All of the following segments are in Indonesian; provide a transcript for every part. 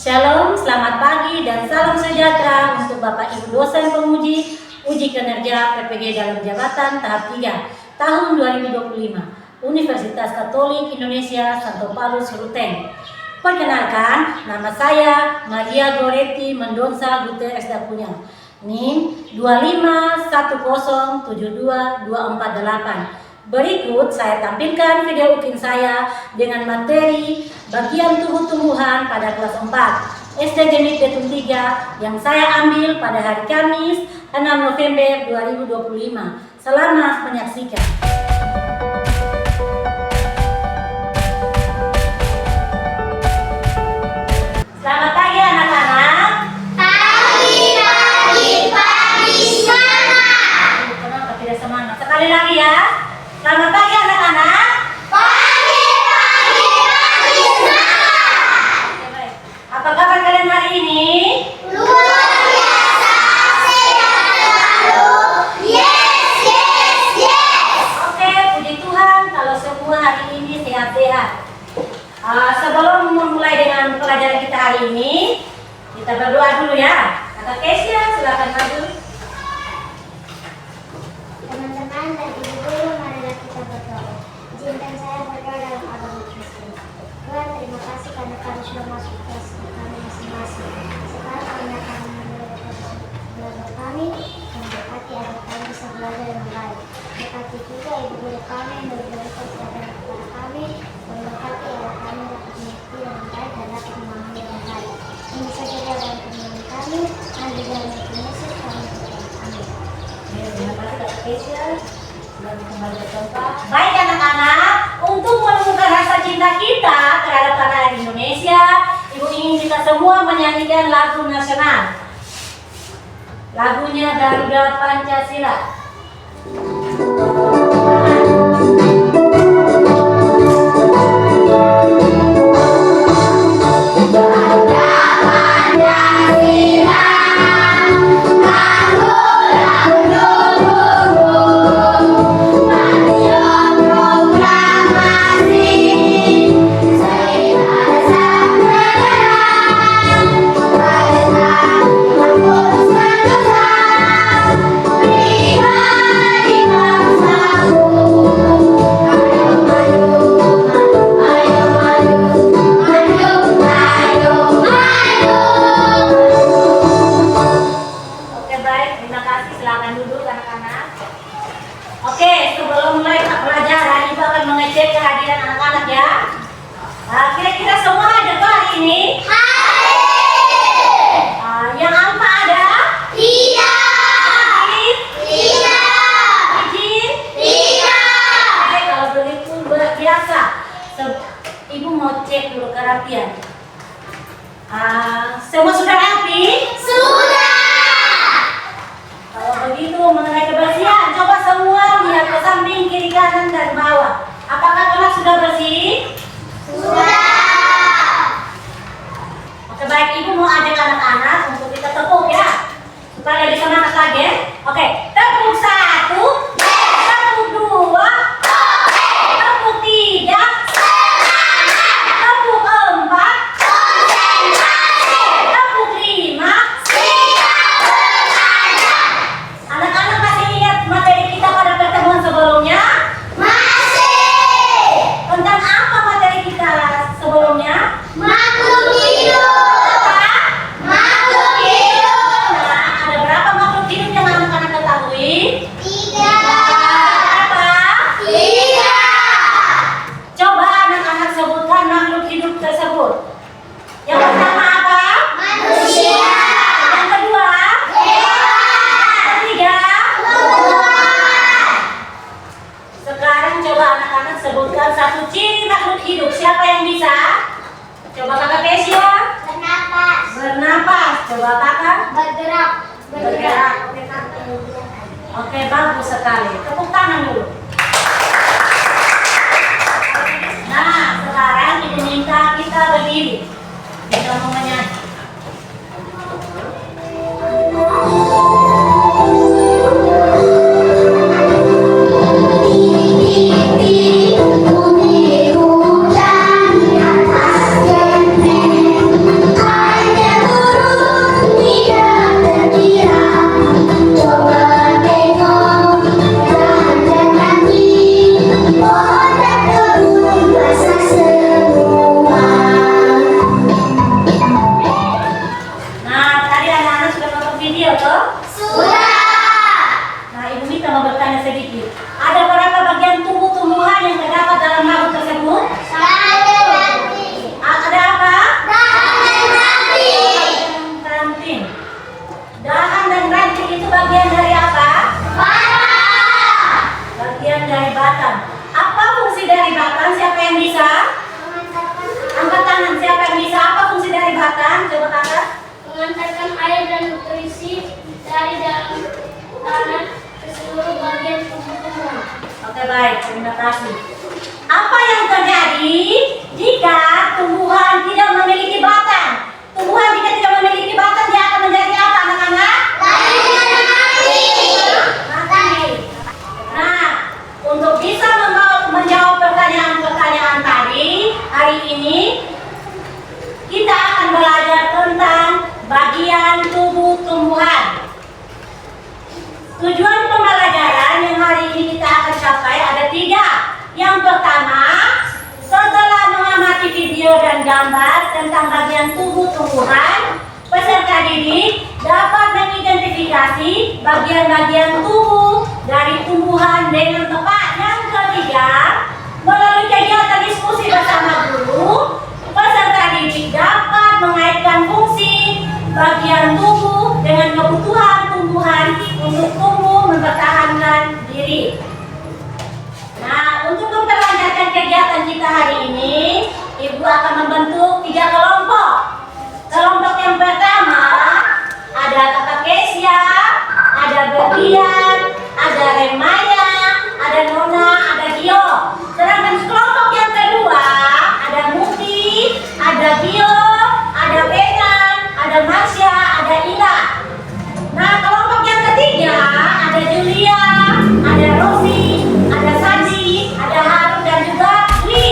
Shalom, selamat pagi dan salam sejahtera untuk Bapak Ibu dosen penguji uji kinerja PPG dalam jabatan tahap 3 tahun 2025 Universitas Katolik Indonesia Santo Paulus Ruteng. Perkenalkan, nama saya Maria Goretti Mendonsa Gutierrez Dapunya. NIM 251072248. Berikut saya tampilkan video ukin saya dengan materi bagian tumbuh-tumbuhan pada kelas 4 SD Genit Betum 3 yang saya ambil pada hari Kamis 6 November 2025. Selamat menyaksikan. Selamat pagi anak-anak. Pagi semangat. Kenapa tidak semangat? Sekali lagi ya. Selamat pagi anak-anak. Pagi semangat. Oke, baik. Apa kabar kalian hari ini? Luar biasa, sehat selalu. Yes. Oke, puji Tuhan kalau semua hari ini sehat-sehat. Sebelum memulai dengan pelajaran kita hari ini, kita berdoa dulu ya. Kakak Kesia, silakan maju. Teman-teman dan ibu guru, marilah kita berdoa. Izinkan saya berdoa dalam agama Kristen. Tuhan, terima kasih karena kami sudah masuk kelas kami masing-masing. Sekarang kami akan memulai belajar kami, memberkati agar kami bisa belajar dengan baik. Berkati juga ibu guru kami yang memberikan pelajaran kepada kami, memberkati agar kami dapat mengerti dengan baik dan dapat memahami dengan baik. Ini saja dalam permohonan kami, dan di dalam nama Yesus kami berdoa. Amin. Terima kasih Kakak Kesia. Selamat kembali ke tempat. Baik anak-anak, untuk menemukan rasa cinta kita terhadap tanah air Indonesia, Ibu ingin kita semua menyanyikan lagu nasional. Lagunya Garuda Pancasila. Kira-kira semua ada tuh hari ini? Yang alfa ada? Tidak. Izin? Oke, kalau begitu biasa. Ibu mau cek dulu kerapian. Semua sudah rapi? Kalau begitu mengenai kebersihan, coba semua lihat ke samping, kiri, kanan, dan bawah. Apakah kelas sudah bersih? Oke, baik, ibu mau ajak anak-anak untuk kita tepuk ya, supaya lebih semangat lagi ya. Oke, tepuk 1, tepuk 2, tepuk 3, tepuk 4, tepuk 5. Anak-anak masih ingat materi kita pada pertemuan sebelumnya? Tentang apa materi kita sebelumnya? Makhluk hidup. Ada berapa makhluk hidup yang anak-anak ketahui? 3. Berapa? 3. Coba anak-anak sebutkan makhluk hidup tersebut. Yang pertama apa? Manusia. Yang kedua? Hewan. Ketiga? Tumbuhan. Sekarang coba anak-anak sebutkan satu ciri makhluk hidup. Siapa yang bisa? Coba kakak Kesia. Bernapas. Coba kakak. Bergerak. Oke, bagus sekali. Tepuk tangan dulu. Nah, sekarang ibu minta kita berdiri. Kita mau menyanyi. Bumi hujan atas genteng. gambar tentang bagian tubuh tumbuhan, peserta didik dapat mengidentifikasi bagian-bagian tubuh dari tumbuhan dengan tepat. Yang ketiga, melalui kegiatan diskusi bersama guru, peserta didik dapat mengaitkan fungsi bagian tubuh dengan kebutuhan tumbuhan untuk tumbuh mempertahankan diri. Nah, untuk memperlancarkan kegiatan kita hari ini, Ibu akan membentuk 3 kelompok. Kelompok yang pertama ada Kakak Kesia, ada Berlian, ada Remaya, ada Nona, ada Gio. Sedangkan kelompok yang kedua ada Muti, ada Gio, ada Benan, ada Marsha, ada Ila. Nah, kelompok yang ketiga ada Julia, ada Rosi, ada Sandy, ada Harun dan juga Wi.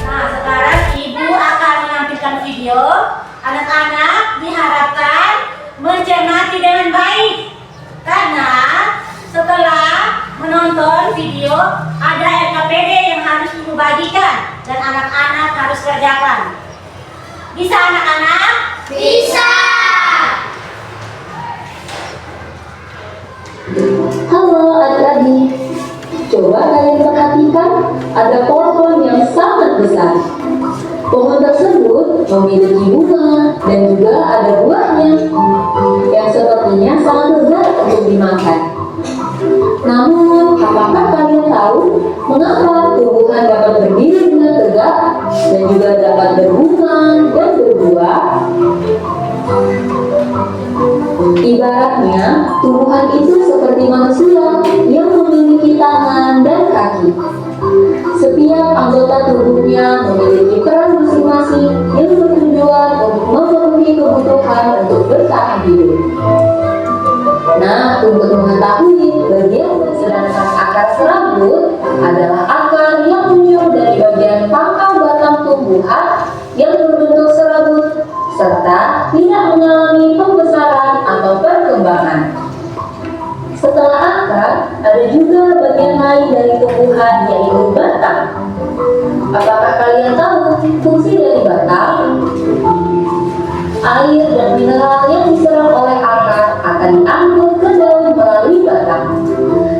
Nah, sekarang Ibu akan menampilkan video. Anak-anak diharapkan mencermati dengan baik, karena setelah menonton video ada RKPD yang harus Ibu bagikan dan anak-anak harus kerjakan. Bisa anak-anak? Bisa. Halo adik-adik, coba kalian perhatikan ada pohon yang sangat besar. Pohon tersebut memiliki bunga dan juga ada buahnya yang sepertinya sangat lezat untuk dimakan. Namun, apakah kalian tahu mengapa tumbuhan dapat berdiri dengan tegak dan juga dapat berbunga dan berbuah? Ibaratnya, tumbuhan itu seperti manusia yang memiliki tangan dan kaki. Setiap anggota tubuhnya memiliki peran masing-masing yang bertujuan untuk memenuhi kebutuhan untuk bertahan hidup. Nah, untuk mengetahui bagian sedangkan akar serabut adalah akar yang muncul dari bagian pangkal batang tumbuhan yang berbentuk serabut serta tidak mengalami pembesaran atau perkembangan. Setelah akar, ada juga bagian lain dari tumbuhan yaitu batang. Apakah kalian tahu fungsi dari batang? Air dan mineral yang diserap oleh akar akan diangkut ke daun melalui batang.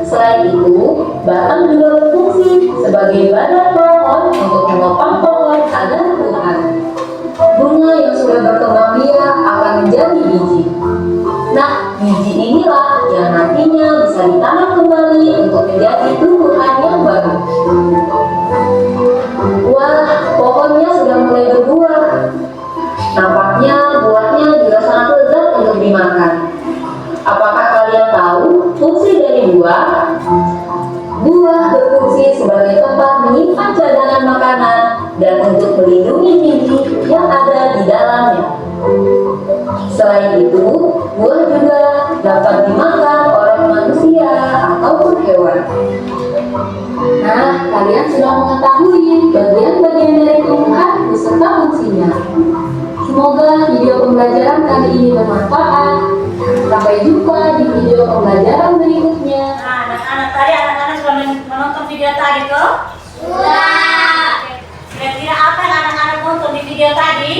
Selain itu, batang juga berfungsi sebagai badan pohon untuk menopang pohon agar tumbuh. Bunga yang sudah berkembang biak akan menjadi biji. Nah, biji inilah yang nantinya bisa ditanam kembali untuk menjadi tumbuhan yang baru. Wah, pohonnya sudah mulai berbuah. Nampaknya buahnya juga sangat lezat untuk dimakan. Apakah kalian tahu fungsi dari buah? Buah berfungsi sebagai tempat menyimpan cadangan makanan dan untuk melindungi biji yang ada di dalamnya. Selain itu, buah juga dapat dimakan oleh manusia ataupun hewan. Nah, kalian sudah mengetahui bagian-bagian dari tumbuhan beserta fungsinya. Semoga video pembelajaran kali ini bermanfaat. Sampai jumpa di video pembelajaran berikutnya. Nah, anak-anak tadi sudah menonton video tadi toh? Sudah. Kira-kira apa yang anak-anak nonton di video tadi?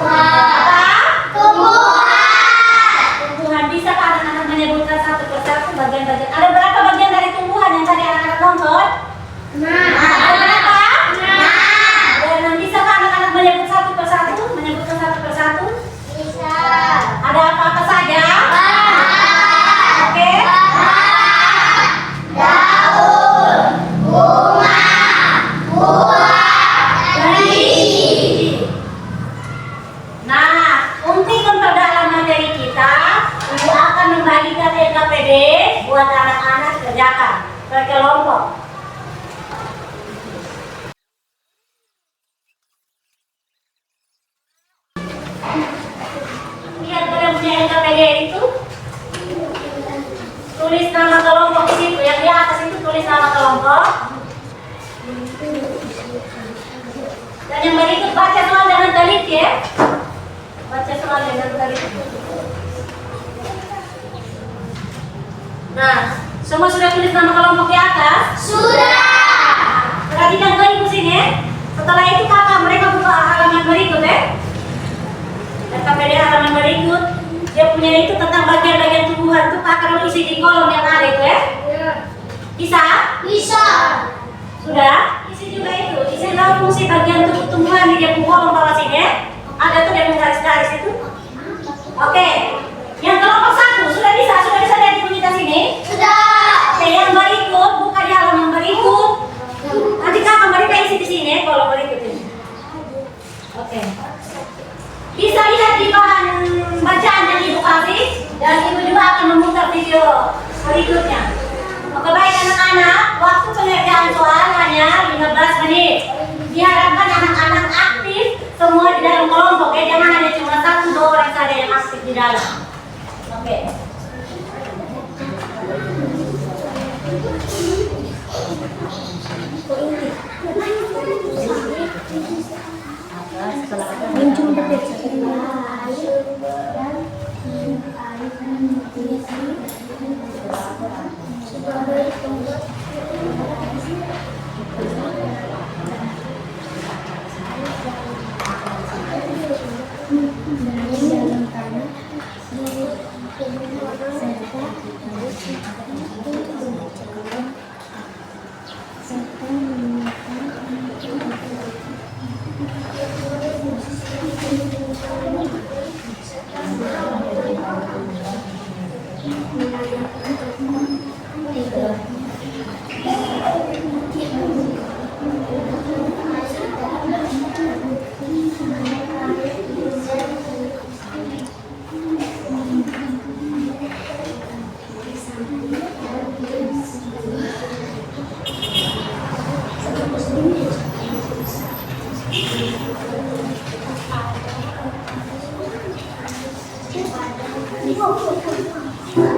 Apa? Tumbuhan. Tumbuhan. Bisa anak-anak menyebutkan satu persatu bagian-bagian? Ada berapa bagian dari tumbuhan yang tadi anak-anak nonton? Ada berapa? Dan bisa anak-anak menyebut satu persatu? Menyebutkan satu persatu? Bisa. Ada apa-apa saja? Oke. Daun, bunga, buah, dan biji. Nah, untuk memperdalam materi kita, Ibu akan membagikan RKPD buat anak-anak kerjakan per kelompok. Lihat kalian punya RKPD itu, tulis nama kelompok di situ. Yang di atas itu tulis nama kelompok. Dan yang berikut baca soal dengan teliti ya. Baca soal dengan teliti. Nah, Semua sudah tulis nama kelompok di atas? Sudah. Perhatikan baik di sini. Setelah itu kakak mereka buka halaman berikut KPD halaman berikut. Dia punya itu tentang bagian-bagian tumbuhan tuh kakak isi di kolom yang ada itu Bisa? Bisa. Sudah? Isi juga itu. Isi tahu fungsi bagian tubuh tumbuhan di dia kolom bawah sini. Ada tuh yang garis-garis itu. Oke. Yang kelompok 1 sudah bisa lihat di unitas ini? Sudah. Oke, yang berikut buka di halaman berikut. Nanti kakak mereka isi di sini kolom berikut ini. Oke. Bisa lihat di bahan bacaan yang ibu kasih dan ibu juga akan memutar video berikutnya. Oke baik anak-anak, waktu pengerjaan soal hanya 15 menit. Diharapkan anak-anak aktif semua di dalam kelompok jangan hanya cuma 1-2 orang saja yang aktif di dalam. Oke.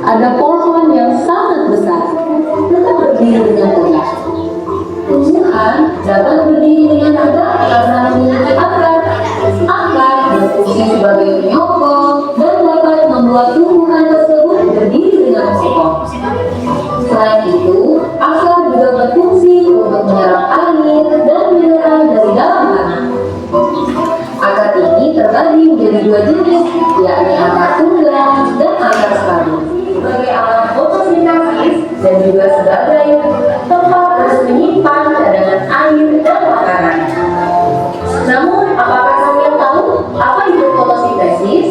Ada pohon yang sangat besar, tetap berdiri dengan tegak. Tumbuhan dapat berdiri dengan tegak karena memiliki akar. Akar berfungsi sebagai penyokong dan dapat membuat tumbuhan tersebut berdiri dengan kokoh. Selain itu, akar juga berfungsi untuk menyerap air dan mineral dari dalam tanah. Akar ini terbagi menjadi 2 jenis, yakni akar tunggal dan akar stabil. Sebagai alat fotosintesis dan juga sebagai tempat terus menyimpan cadangan air dan makanan. Namun, apakah kalian tahu apa itu fotosintesis?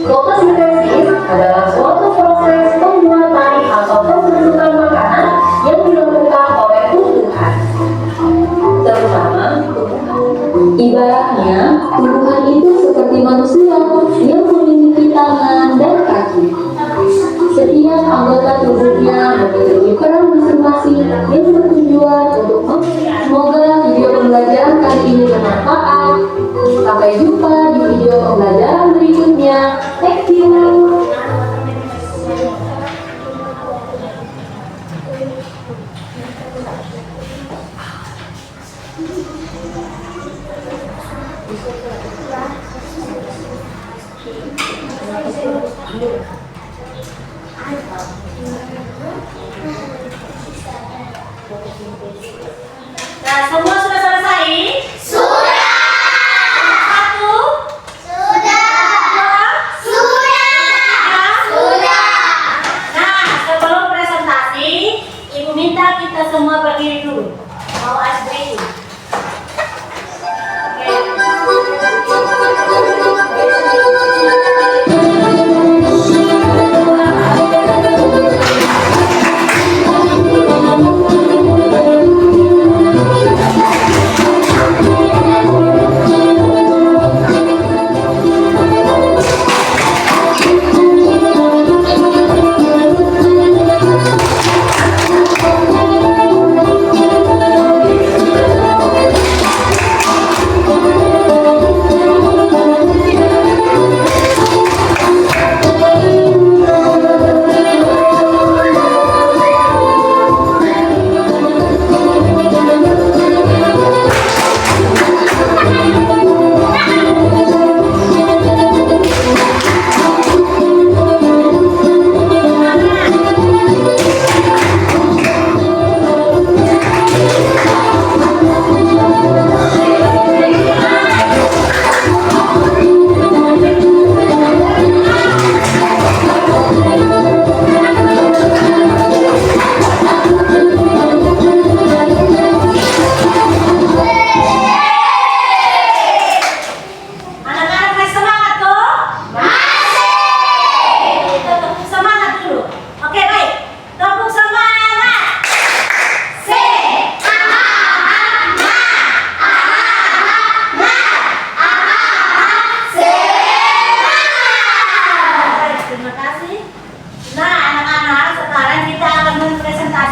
Fotosintesis adalah suatu proses pembuatan atau pembentukan makanan yang dilakukan oleh tumbuhan, terutama tumbuhan. Ibaratnya, tumbuhan itu seperti manusia yang memiliki tangan dan kaki. Setiap anggota tubuhnya memiliki peran masing-masing yang bertujuan untuk semoga video pembelajaran kali ini bermanfaat. Sampai jumpa di video pembelajaran berikutnya. Thank you. Nah, semua sudah selesai? Sudah. 1, Sudah. 2, Sudah. Sudah. Nah, sebelum presentasi, ibu minta kita semua berdiri dulu. Mau ice breaking.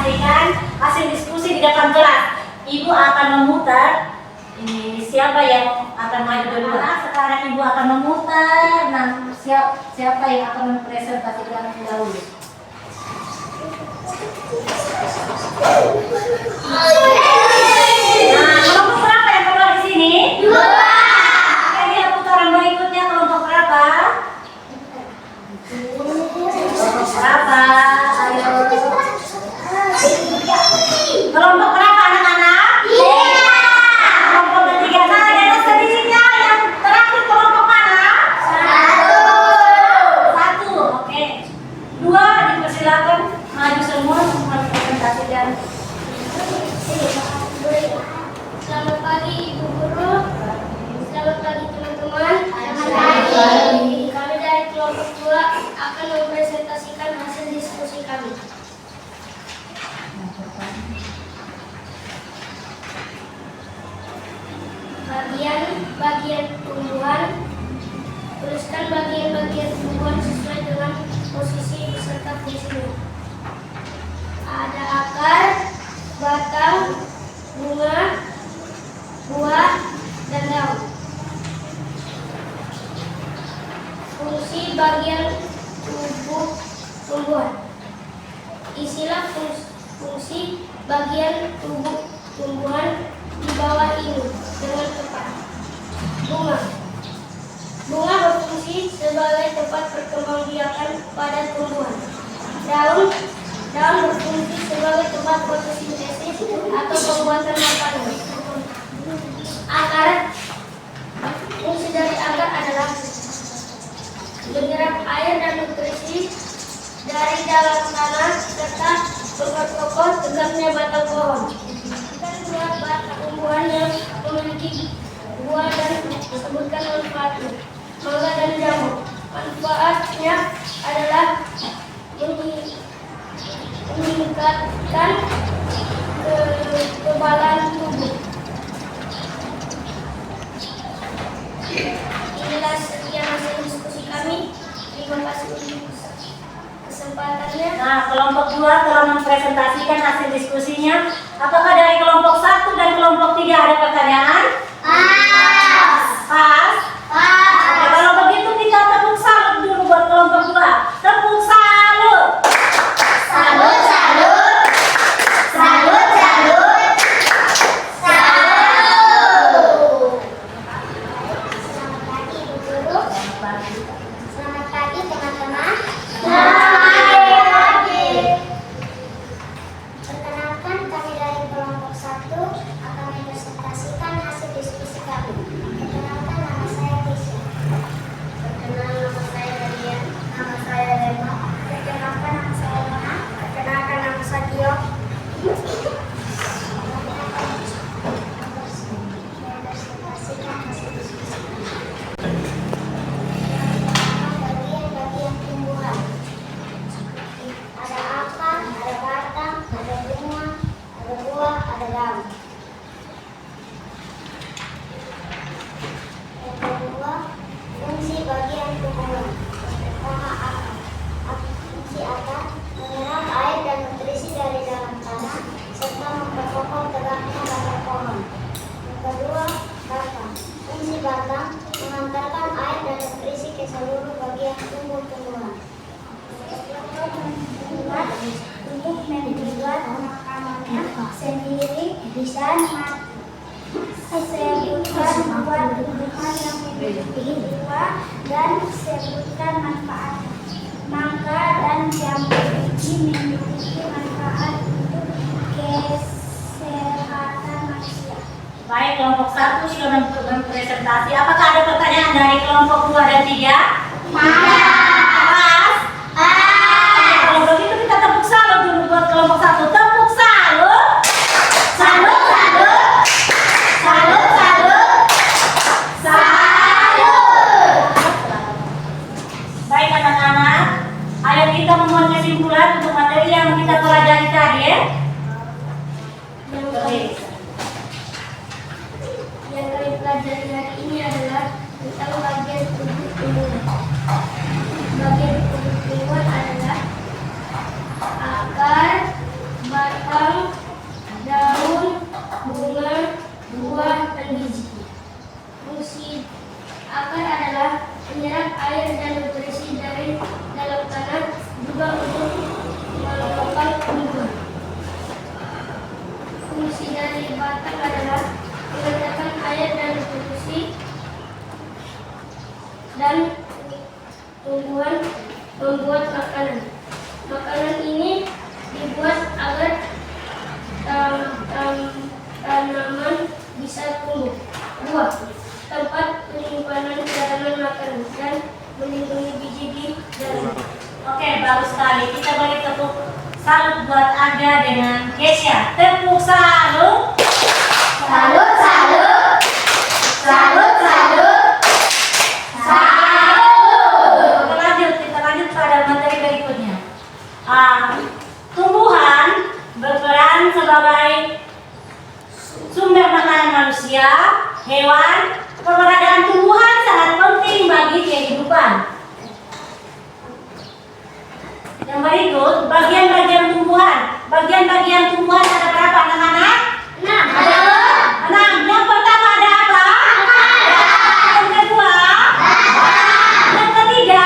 presentasikan hasil diskusi di depan kelas. Ibu akan memutar. Ini siapa yang akan maju dulu? Sekarang ibu akan memutar. Nah, siapa yang akan mempresentasikan dahulu? Nah, kelompok berapa yang keluar di sini? 2. Oke, lihat putaran berikutnya kelompok berapa? Kelompok berapa? Ayo. Kelompok berapa anak-anak? 5. Kelompok ketiga. Nah, ada sedihnya yang terakhir kelompok mana? 1. Oke. 2 dipersilakan maju semua presentasikan. Selamat pagi Ibu Guru. Selamat pagi teman-teman. Kami dari kelompok 2 akan mempresentasikan hasil diskusi kami. Bagian tumbuhan. Tuliskan bagian-bagian tumbuhan sesuai dengan posisi beserta fungsinya. Ada akar, batang, bunga, buah, dan daun. Fungsi bagian tubuh tumbuhan. Isilah fungsi bagian tubuh tumbuhan di bawah ini dengan tepat. Bunga berfungsi sebagai tempat perkembangbiakan pada tumbuhan. Daun berfungsi sebagai tempat fotosintesis atau pembuatan makanan. Akar, fungsi dari akar adalah menyerap air dan nutrisi dari dalam tanah serta memperkokoh tegaknya batang pohon. Dan buah batang tumbuhan yang memiliki buah dan disebutkan manfaatnya. Mangga dan jamur. Manfaatnya adalah meningkatkan kekebalan tubuh. Inilah sekian hasil diskusi kami. Terima kasih untuk kesempatannya. Nah, kelompok 2 telah mempresentasikan hasil diskusinya. Apakah dari kelompok 1 dan kelompok 3 ada pertanyaan? Pas. Oke, kalau begitu kita tepuk salut dulu buat kelompok 2. Tepuk salut. Salut. Selamat pagi Ibu Guru. Selamat pagi teman-teman. Perkenalkan, kami dari kelompok 1 akan mempresentasikan hasil diskusi kami. Perkenalkan, nama saya Tisha. Perkenalkan, nama saya Daniel. Nama saya Rema. Perkenalkan, nama saya Mona. Perkenalkan, nama saya Gio. Mempresentasikan hasil diskusi kami. Bagian-bagian tumbuhan. Ada akar, ada batang, ada bunga, ada buah, ada daun. Yang kedua, fungsi bagian tumbuhan. Pertama, akar. Fungsi akar menyerap air dan nutrisi dari dalam tanah serta memperkokoh tegaknya batang pohon. Yang kedua, batang. Fungsi batang mengantarkan air dan nutrisi ke seluruh bagian tumbuh-tumbuhan. Untuk membuat makanannya sendiri bisa sebutkan buat tumbuhan yang memiliki jiwa dan sebutkan manfaat. Mangga dan jamur ini memiliki manfaat untuk kesehatan manusia. Baik, kelompok 1 sudah mempresentasi. Apakah ada pertanyaan dari kelompok 2 dan 3? Pas. Kalau begitu kita tepuk salut dulu buat kelompok 1. Tepuk salut. Salut. Baik anak-anak, ayo kita membuat kesimpulan untuk materi yang kita pelajari tadi ya. Yang kami pelajari hari ini adalah tentang bagian tubuh tumbuhan. Fungsi dari batang adalah mengeluarkan air dan nutrisi dan tumbuhan membuat makanan. Makanan ini dibuat agar tanaman bisa tumbuh. 2. Tempat penyimpanan cadangan makanan dan melindungi biji di dalam. Oke, bagus sekali. Kita beri tepuk salut buat Aga dengan Kesha. Tepuk salut. Salut, salut. Salut, salut. Salut. Kita lanjut pada materi berikutnya. Tumbuhan berperan sebagai sumber makanan manusia, hewan. Keberadaan tumbuhan sangat penting bagi kehidupan. Yang berikut, bagian-bagian tumbuhan. Bagian-bagian tumbuhan ada berapa anak-anak? 6. Yang pertama ada apa? Yang kedua? Yang ketiga?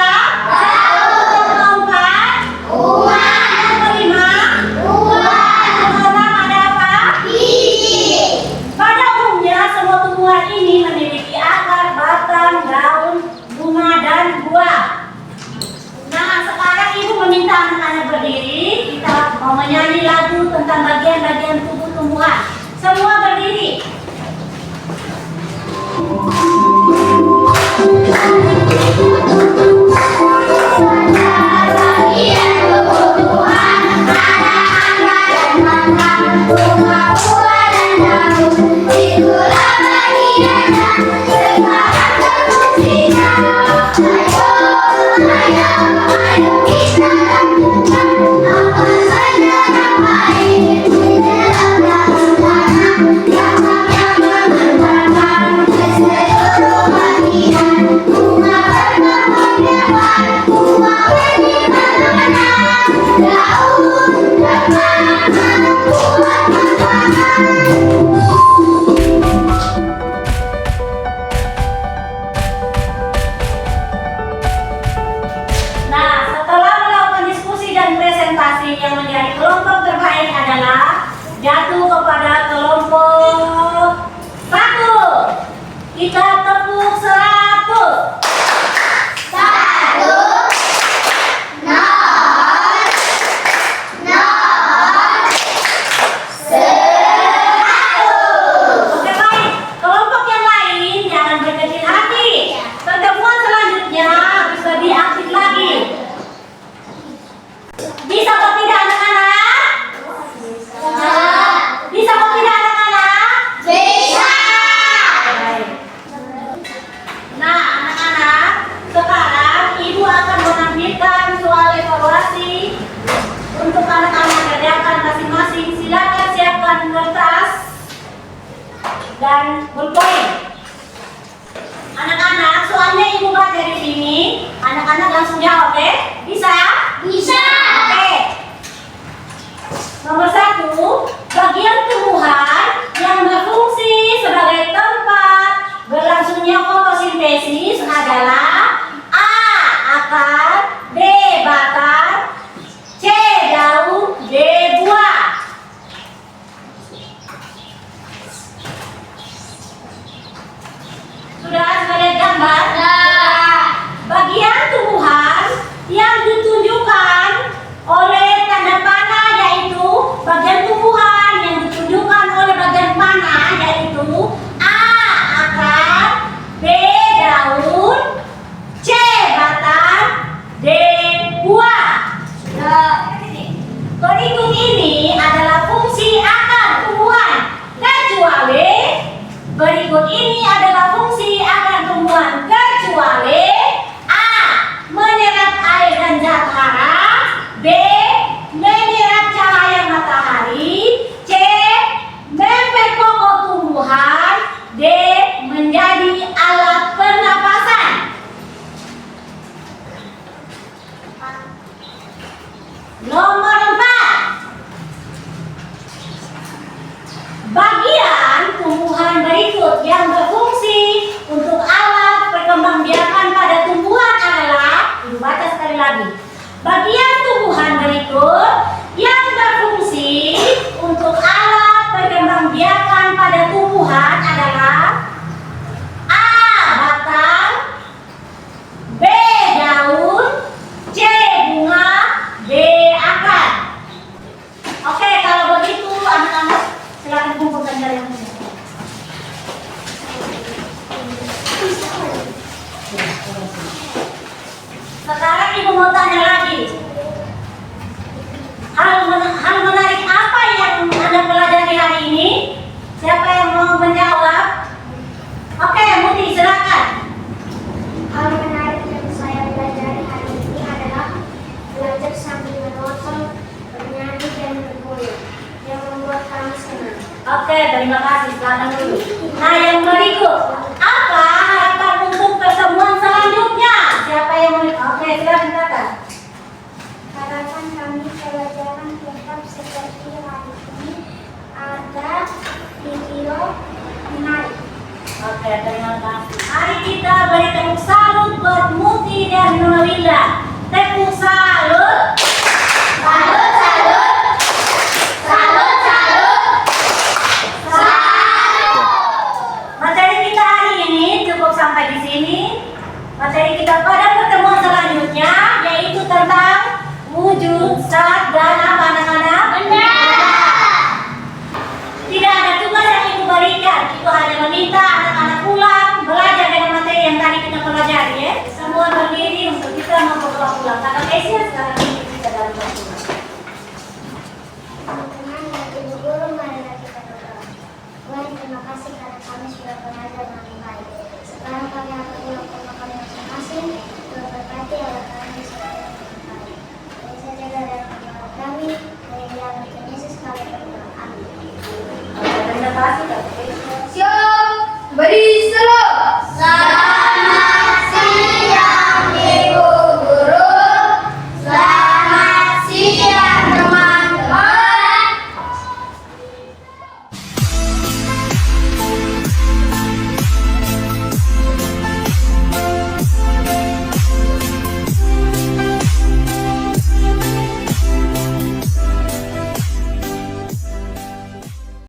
Yang keempat? Yang kelima? Yang keenam ada apa? Pada umumnya semua tumbuhan ini memiliki akar, batang, daun, bunga, dan buah. Nah, sekarang ibu meminta anak-anak berdiri. Kita mau menyanyi lagu tentang bagian-bagian tubuh tumbuhan. Semua berdiri. Yang menjadi kelompok terbaik adalah jatuh kepada kelompok 1. Kita tepuk 100. 1. Oke, baik. Kelompok yang lain jangan berkecil hati. Pertemuan selanjutnya bisa diaktif lagi. Bisa kok tidak anak-anak? Bisa kok tidak anak-anak? Bisa. Nah, anak-anak, sekarang ibu akan menampilkan soal evaluasi untuk anak-anak kerjakan masing-masing. Silakan siapkan kertas dan pulpen. Anak-anak, soalnya ibu buat dari sini. Anak-anak langsung jawab, oke? Bisa? Bisa. Oke. Nomor 1, bagian tumbuhan yang berfungsi sebagai tempat berlangsungnya fotosintesis adalah A. Akar, B. Batang, C. Daun, D. Buah. Sudah sebagai gambar? Bagian tumbuhan yang ditunjukkan oleh tanda panah yaitu bagian tumbuhan yang ditunjukkan oleh bagian panah yaitu A. Akar, B. Daun, C. Batang, D. Buah. Berikut ini adalah fungsi akar tumbuhan kecuali berikut ini adalah fungsi akar tumbuhan kecuali A. Menyerap air dan zat hara, B. Menyerap cahaya matahari, C. Memper pokok tumbuhan, D. Menjadi alat pernapasan. Nomor 4, bagian tumbuhan berikut yang berfungsi untuk alat perkembangbiakan pada tumbuhan adalah, ibu baca sekali lagi. Bagian tumbuhan berikut yang berfungsi untuk alat perkembangbiakan Oke, terima kasih. Silakan dulu. Nah, yang berikut, apa harapan untuk pertemuan selanjutnya? Siapa yang mau? Oke, silakan. Harapan kami pelajaran tetap seperti hari ini agar video menarik. Oke, terima kasih. Mari kita beri tepuk salut buat Muti dan Nona Winda. Tepuk salut. Salut, salut. Salut, salut. Salut. Materi kita hari ini cukup sampai di sini. Materi kita pada pertemuan selanjutnya yaitu tentang wujud, zat, dan apa anak-anak? Benda. Tidak ada tugas yang ibu berikan, ibu hanya meminta anak-anak pulang belajar dengan materi yang tadi kita pelajari ya. Semua berdiri untuk kita membawa pulang. Kakak Kesia sekarang ini kita dalam pulang. Teman-teman dan ibu guru, marilah kita berdoa. Tuhan, terima kasih karena kami sudah belajar dengan baik. Sekarang kami akan pulang ke rumah kami masing-masing. Tuhan berkati agar kami sesuai dengan baik. Tuhan saja dari kami, dari dalam Yesus kami berdoa. Amin. Terima kasih.